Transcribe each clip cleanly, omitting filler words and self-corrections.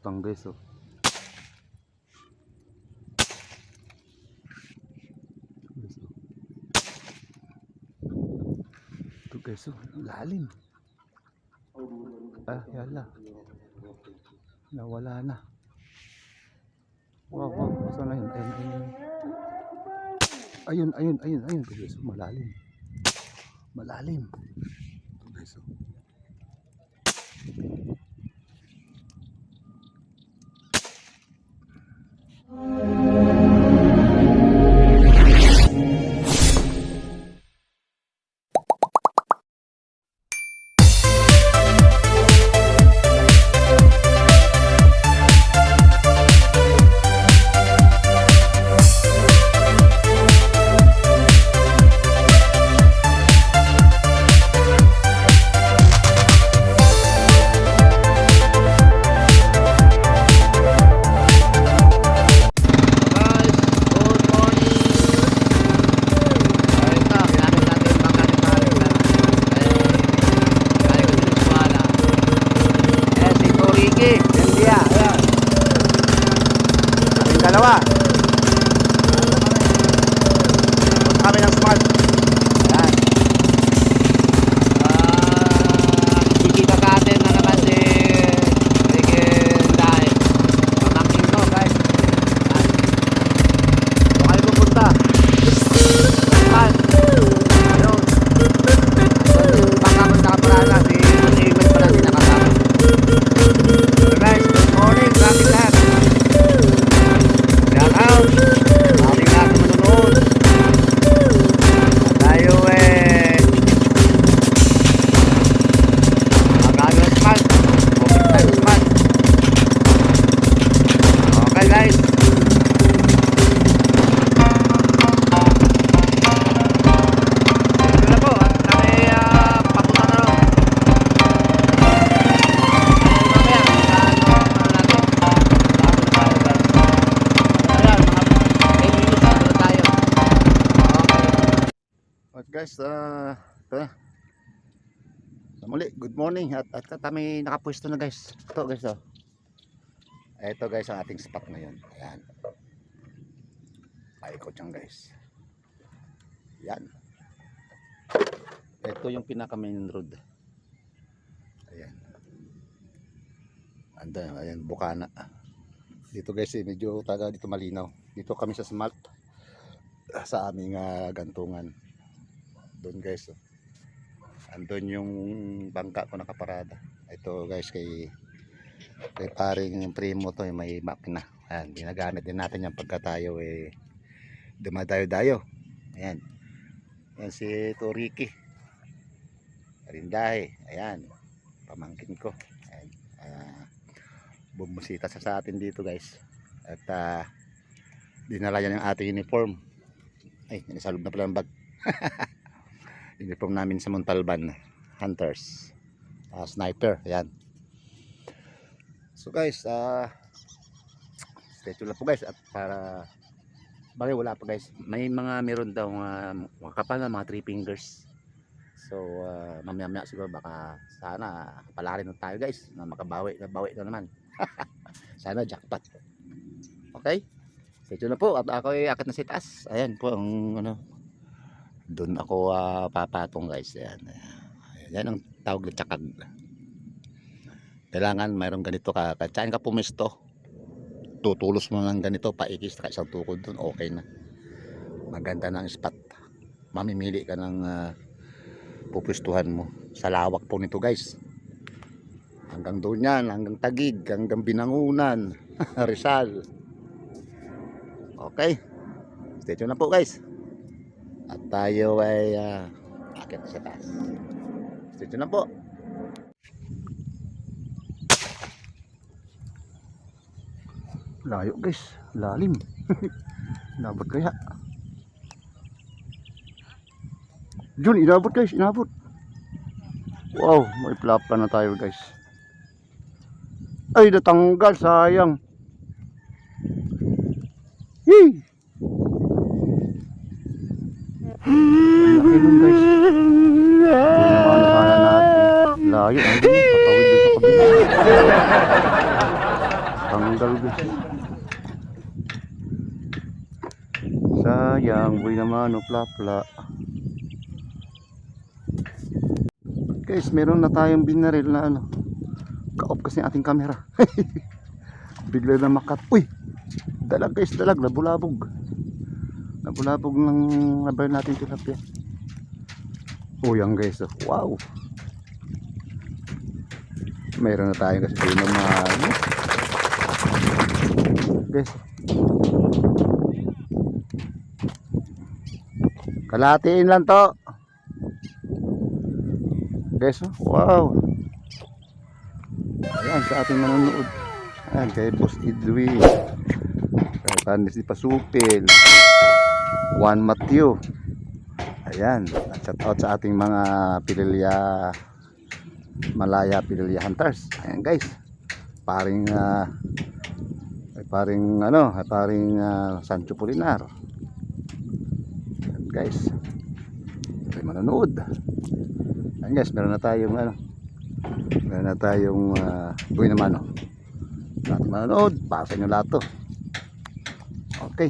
butang guys oh. Ito guys oh, lalim. Ah, yala. Nawala na. Wow, wow, saan na yun? Ayun guys, malalim. Malalim. Ito guys oh. Dalawa. Kami ng smart. Ayan. Kikita natin na naman si Dahil. Pamangkin ko guys. Kung kayo pupunta. Ayan. Ayun. Pagkakot na kaparada. Si Eman pala din nakasama. So guys, good morning sa ating lahat. Shout out! Maraming lahat na manonood. Tayo magagawa ng smart. Open tayo smart. Okay guys. Ito na po. At kami papunta na rin. Guys, ito na. Muli, good morning at kami nakapwesto na guys. Ito guys oh. Ito guys ang ating spot ngayon. Ayan. Paikot yan guys. Ayan. Ito yung pinaka main road. Ayan. Anda, ayan, Bukana. Dito guys medyo taga dito malinaw. Dito kami sa Smart. Sa aming gantungan. Doon guys oh. Andun yung bangka ko nakaparada. Ito guys kay paring primo to may makina. Ayan, ginagamit din natin yan pagka tayo dumadayo-dayo. Ayan. Ayan si Ricky Rindahe. Ayan, pamangkin ko. Ayan. Bumusita sa atin dito guys. At dinala yan yung ating uniform. Ay, nisalog na pala ang bag. Uniform namin sa Montalban, hunters, sniper. Ayan. So guys, stay tuned lang po guys. At para bagay wala pa guys, meron daw mga kapal na mga 3 fingers. So mamaya siguro baka sana palarin na tayo guys na makabawi na naman. Sana jackpot. Okay, stay tuned na po. At ako ay akit na si taas. Ayan po ang doon ako papatong guys. Ayan. Yan ang tawag na tsakag. Kailangan mayroong ganito katsain ka pumisto, tutulos mo ng ganito paikis ka isang tukod doon, okay na. Maganda ng spot. Mamimili ka ng pupustuhan mo. Sa lawak po nito guys. Hanggang doon yan, hanggang Tagig, hanggang Binangunan, Rizal. Okay, stay tuned na po guys. At tayo ay akit sa taas. Dito na po. Layo guys, lalim. Inabot kaya. Jun, inabot guys, inabot. Wow, may plapa na tayo guys. Ay, natanggal, sayang. Hii. Laki nun guys. Ano natin. Layo. Patawid doon sa kabila. Tanggal guys. Sayang, buhay naman, plapla. Guys, meron na tayong binaril na ano. Ka-off kasi ang ating camera. Bigla na makat. Uy! Dalag guys, dalag. Nabulabog. Nabulabog ng nabar natin tilapia. Oh, yan guys. Oh. Wow! Meron na tayo kasi doon naman. Guys. Kalatiin lang to. Guys, oh. Wow! Ayan sa ating manonood. Ayan kay Boss Edwin. Kay Panis ni Pasupil. Juan Matthew. Ayan. At shout out sa ating mga Pililya Malaya Pililya Hunters. Ayan guys. Paring Sancho Polinar. Ayan guys. Ay manonood. Ayan guys, meron na tayong buhay naman lahat manonood, pasa nyo lahat to. Okay,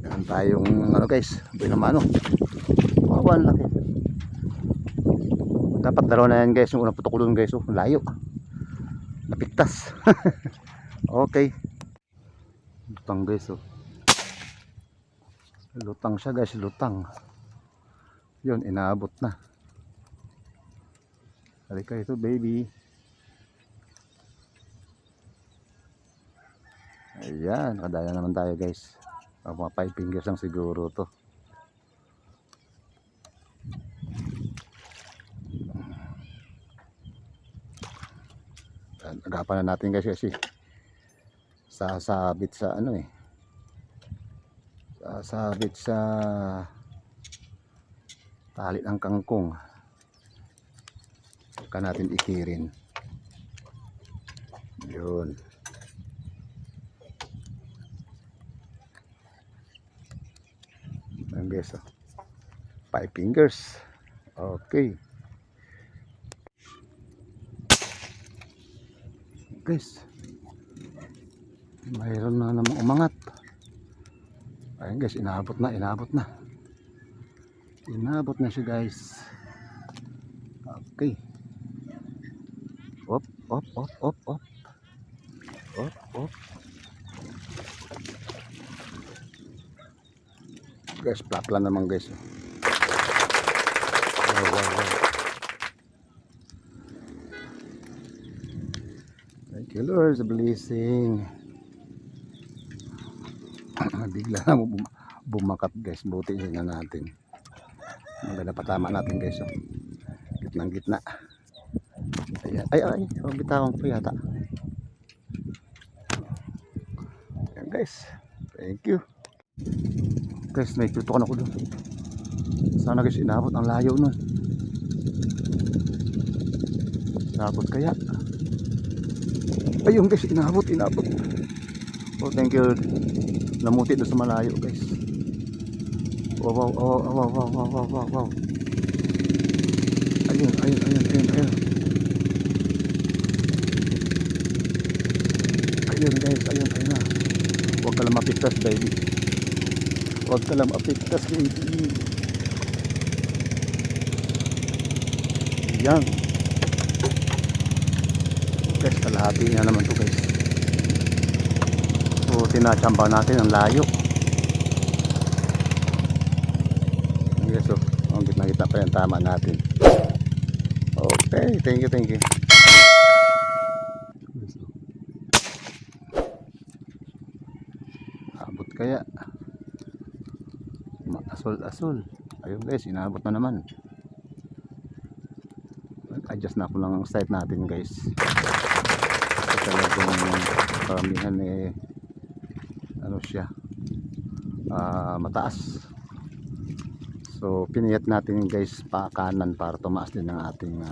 meron tayong guys, buhay naman wawan laki. Dapat dalawa na yan guys, yung unang putok ko dun guys, layo napigtas. Okay, lutang guys, lutang siya guys, lutang yun, inaabot na. Halika ito baby. Ayan, kadaya naman tayo guys. Mga 5 fingers lang siguro to. Agapan na natin guys kasi sasabit sa sasabit sa tali ng kangkong. Huwag natin ikirin. Yun. Ayan guys, 5 fingers. Okay. Guys, mayroon na namang umangat. Ayan guys, inabot na siya guys. Okay. Op. Guys, plapla naman guys. Wow. Thank you Lord sa blessing. Bigla na bumakat guys, buti na natin. Maganda patama natin guys. Gitnang gitna. Ay, bitawan ko yata. Ayan guys, thank you guys, may tutukan ako doon. Sana guys, inabot ang layo nun. Inabot kaya. Ayun guys, inabot. Oh, thank you. Namuti doon sa malayo guys. Wow. Ayun. Ayun guys, ayun na. Huwag ka lang mapigtas baby. Yan guys, kalahati na naman to guys. So tinachamba natin ang layo. Yes, ang gitna pa yan, tama natin. Okay, thank you. Abot kaya. Asol. Ayun guys, inabot na naman. Adjust na ako ng sight natin guys. Kasi talagang paramihan siya mataas. So piniyat natin guys pa kanan para tumaas din ang ating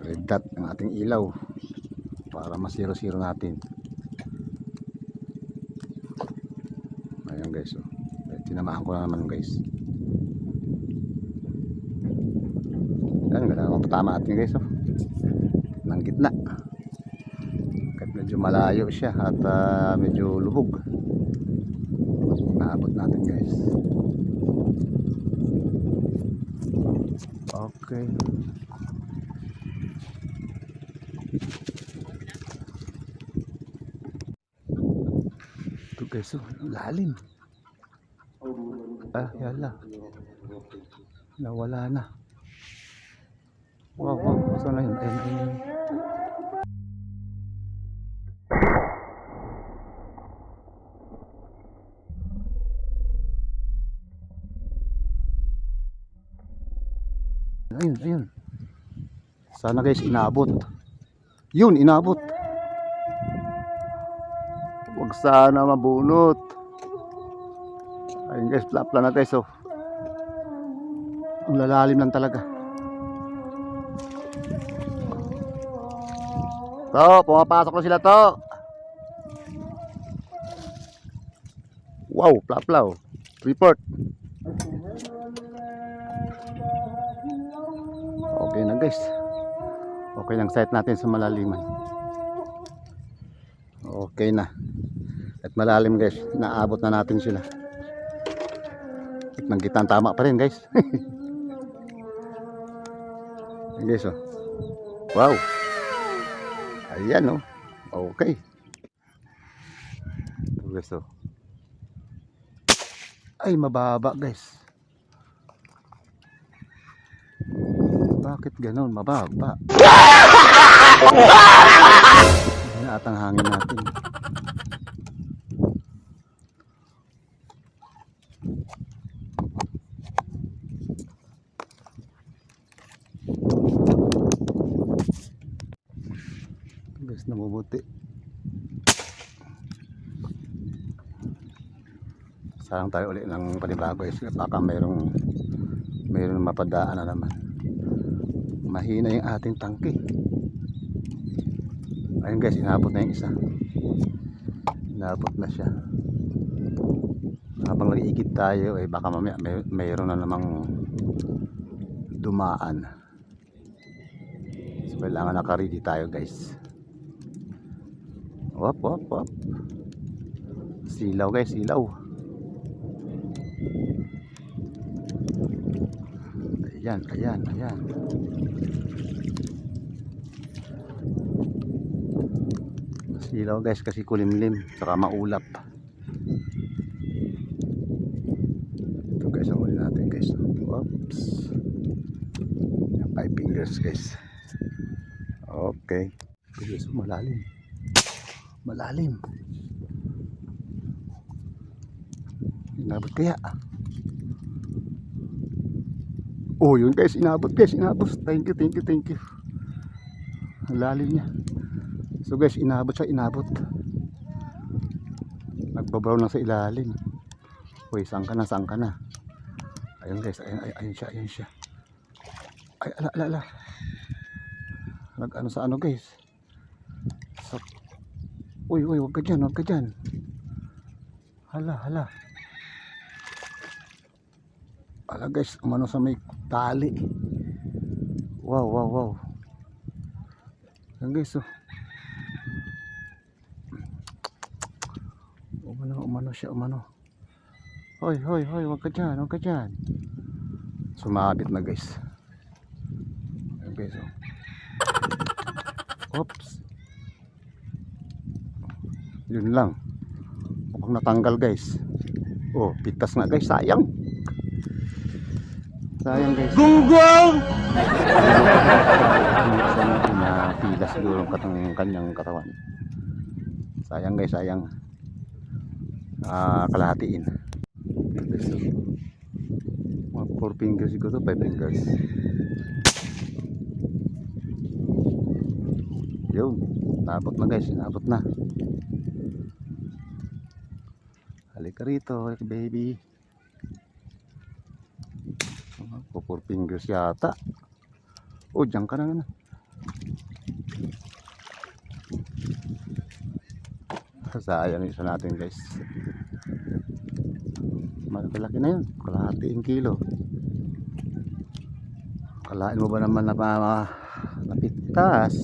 red dot, ng ating ilaw, para masiro-siro natin. Ayun guys, tinamaan ko na naman guys. Yan, ganda ang patama natin guys, ng gitna. Medyo malayo siya at medyo lubog. Naabot natin guys. Okay. Ito guys, oh, lalim. Yala. Nawala na. Wow, wow. Saan na yun? Ayun. Ayun. Sana guys, inaabot. Yun, inaabot. Huwag sana mabunot. Ayun guys, plapla na guys, oh. Ang lalalim lang talaga. To, pumapasok na sila to. Wow, plapla, oh. Report. Okay na guys. Okay lang sight natin sa malaliman. Okay na. At malalim guys, naabot na natin sila. Kitang-kitang tama pa rin guys. Ayan guys, oh. Wow. Ayan, oh. Okay. Ito guys, oh. Ay, mababa guys. Bakit ganon? Mababa. Hindi na atang hangin natin. Guys, namumuti. Sarang tayo ulit ng panibago guys. Baka mayroong mapadaan na naman. Mahina yung ating tangke. Ayun guys, inabot na yung isa. Inabot na siya. Habang nag-iikit tayo, baka mamaya mayroon na namang dumaan. So kailangan naka-ready tayo guys. Wop. Silaw guys, silaw. Ayan. Silaw guys kasi kulimlim, saka maulap. Ito guys, ang huli natin guys. Oops. 5 fingers guys. Okay. Guys, malalim. Inabot kaya. Oh, yun guys, inabot. Thank you. Ang lalim niya. So guys, inabot. Nagbabaw lang sa ilalim. Uy, saan ka na? Ayun guys, ayun siya. Ay, ala. Nag-ano sa ano guys. Uy, wag ka dyan. Hala. Ala guys, umano sa may tali. Wow. Yan guys, oh. Umano siya. Hoy, wag ka dyan. Sumabit na guys. Yan guys, oh. Oops. Yun lang. Mukhang natanggal guys. Oh, pitas na guys, sayang guys. Gunggong! Napila siguro ang kanyang katawan. Sayang guys, kalahatiin. Mga 4 fingers siguro, 5 fingers. Yun, nabot na guys, nabot na. Halika rito, baby. 4 fingers yata. Oh, diyan ka na. Sayang isa natin guys. Malaki na yun, kalahating kilo. Kalain mo ba naman na napitas?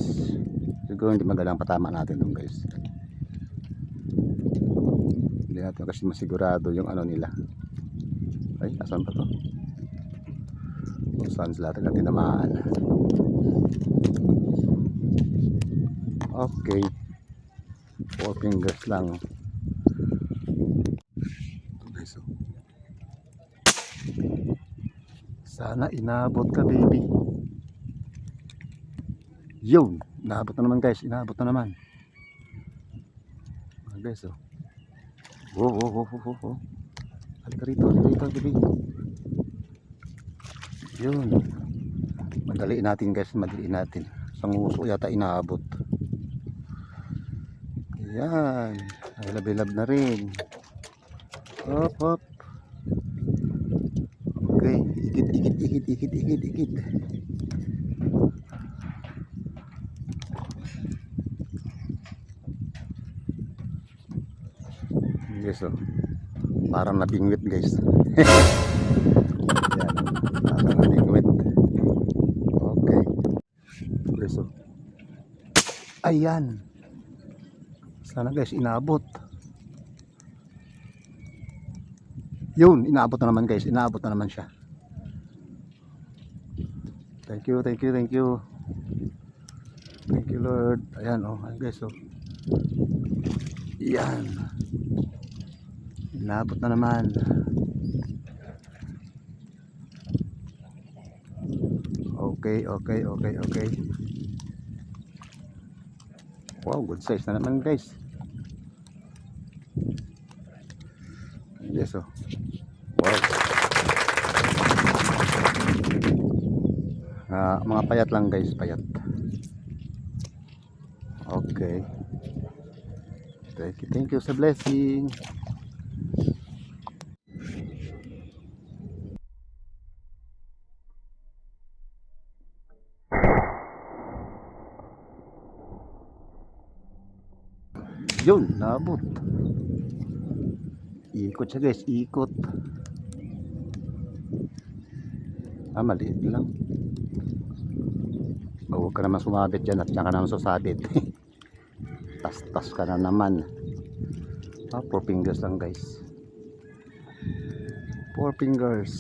siguro hindi magalang patama natin dun guys. Hindi natin kasi masigurado yung ano nila. Ay, asan pa to? Kung saan sila talaga tinamaan. Okay, 4 fingers lang. Okay, so sana inabot ka baby. Yun, inabot na naman guys, inabot na naman. Okay, so oh. Halika rito baby. Yun, madaliin natin guys, madaliin natin. Isang uso yata inabot. Yan, labilab na rin. Hop. Okay, ikit. Guys, so parang nabingwit guys. Yan, parang nabingwit. Okay. Guys, so ayan. Sana guys inabot. Yun, inabot na naman guys, inabot na naman siya. Thank you Lord. Ayan ayan guys, oh. Yan, inabot na naman. Okay. Wow, good size na naman guys. Yes, oh. Wow. Mga payat lang guys, payat. Okay. Thank you sa blessing. Yun, nabot. Ikot siya guys, ikot. Maliit lang. Huwag ka naman sumabit dyan at saka naman susabit. Tas ka na naman. 4 fingers lang guys. 4 fingers.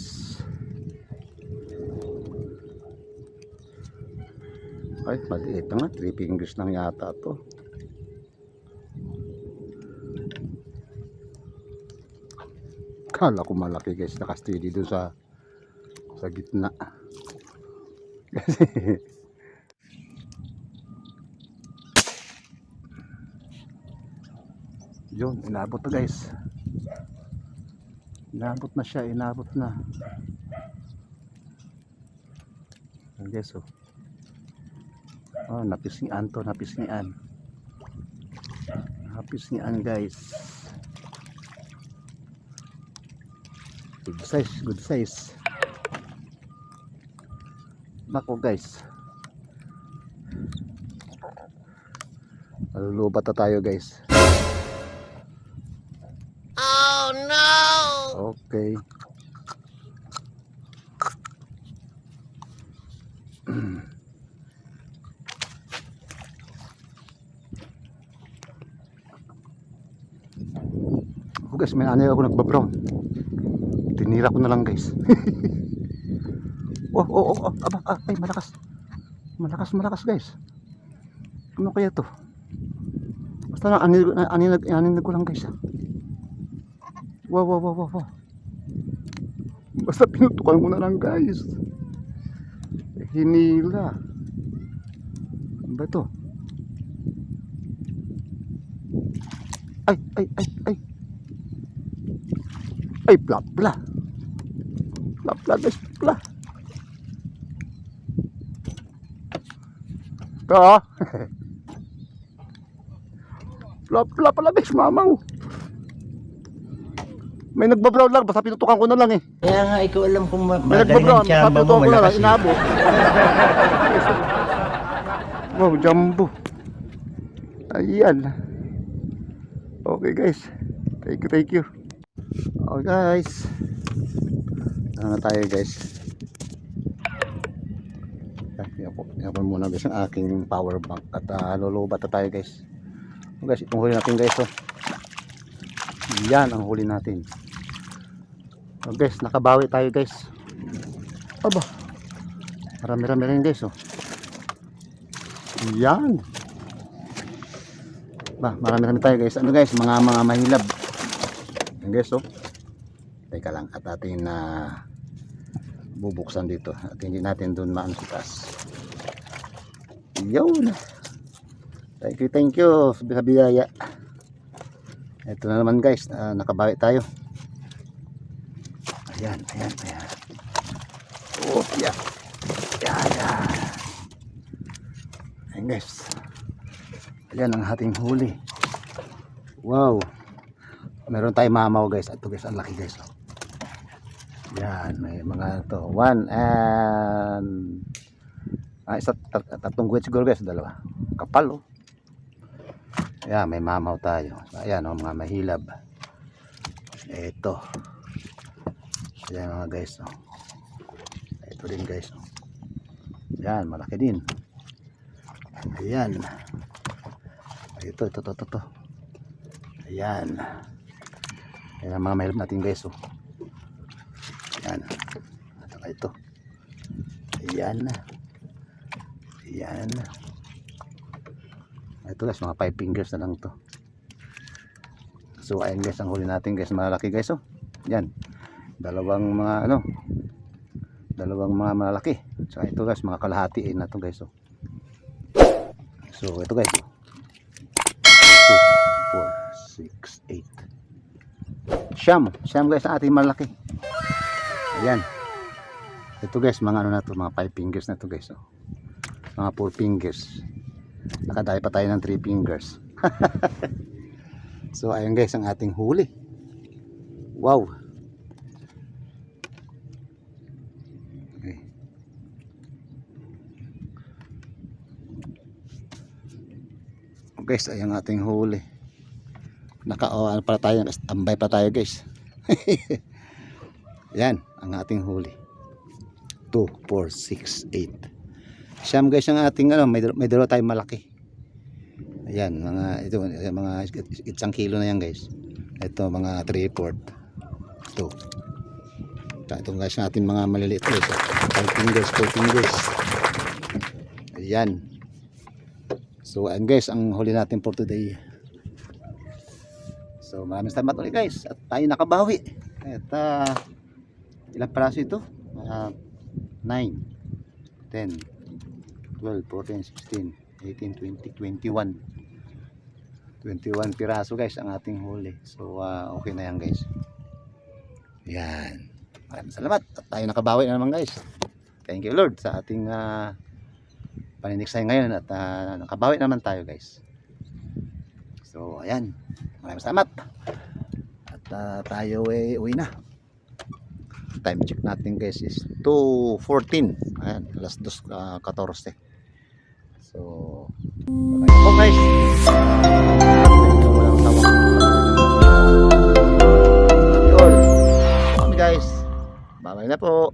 Ay, maliit lang, 3 fingers lang yata to. Kala ko malaki guys, nakasteady doon sa gitna. Kasi yun, inabot to guys. Inabot na siya, inabot na. Ayan guys, oh. Napisngian to, napisngian guys. Good size. Nako guys, malulubat na tayo guys. Oh no! Okay. Guys, may anay ako nagbabrown. Tinira ko na lang guys. Ay, malakas guys. Ano kaya to? Basta na aninag ko lang guys. Wow. Basta pinutukan ko na lang guys. Hinila. Ano ba ito? Ay, plapla guys, plapla. Ito plapla pala guys, mamaw. May nagbabrown lang, basta pinutukan ko na lang eh. Kaya nga, ikaw alam kung May magaling nagbabrown, ang basta tsamba mo, pinutukan ko na lang, malakas yun. inabo. Wow, jumbo. Ayan. Okay guys, thank you. Okay guys, ano na tayo guys. Yan po muna guys ang aking power bank. At lulubat na tayo guys. So, guys, itong huli natin guys. Oh. Yan ang huli natin. So, guys, nakabawi tayo guys. Aba. Marami-rami rin guys. Oh. Yan. Marami-rami tayo guys. Ano guys, mga mahilab. Yan guys, oh. Teka lang, at atin na bubuksan dito. At hindi natin doon maano sa taas. Yun. Thank you sa biyaya. Ito na naman guys, nakabawi tayo. Ayan. Oh, yeah. Yan. Ayan guys. Ayan ang ating huli. Wow. Meron tayong mamaw guys. Ito guys, ang laki guys. Yan, may mga to. 1 and tatlong guwit siguro guys. Dalawa. Kapal oh. Ayan, may mamaw tayo. Ayan oh, mga mahilab. Ito. Ayan mga guys oh. Ito din guys oh. Ayan, malaki din. Ayan. Ito. Ayan. Ayan ang mga mahilab natin guys oh. Ayan. At saka ito. Ayan. Ito guys, mga 5 fingers na lang to. So ayan guys, ang huli natin guys, malaki guys oh. Yan. Dalawang mga malaki. So ito guys, mga kalahati na to guys oh. So ito guys. 2, 4, 6, 8. Siyam guys, ang ating malaki. Ayan. Ito guys, mga na to, mga 5 fingers na to guys oh. Mga 4 fingers. Nakadaya pa tayo ng 3 fingers. So ayun guys, ang ating huli. Wow. Okay. Guys, ayun ang ating huli. Ano pa tayo, tambay pa tayo guys. Yan ang ating huli. 2, 4, 6, 8. Siyam guys ang ating may dalawa tayong malaki. Ayan, mga isang kilo na yan guys. Ito mga 3/4. Ito. Ito guys ang ating mga maliliit guys. 5 fingers, 4 fingers. Ayan. So ayan guys, ang huli natin for today. So maraming salamat ulit guys. At tayo nakabawi. At ilang piraso ito? 9, 10, 12, 14, 16, 18, 20, 21 piraso guys ang ating huli. So okay na yan guys. Yan. Maraming salamat. At tayo nakabawi na naman guys. Thank you Lord sa ating paniniksay ngayon. At nakabawi naman tayo guys. So ayan. Maraming salamat. At tayo uwi na. Time check natin guys is 2:14. Ayan, alas 2:14. So, bye po guys. Walang tawag. Yun. Guys, bye-bye na po.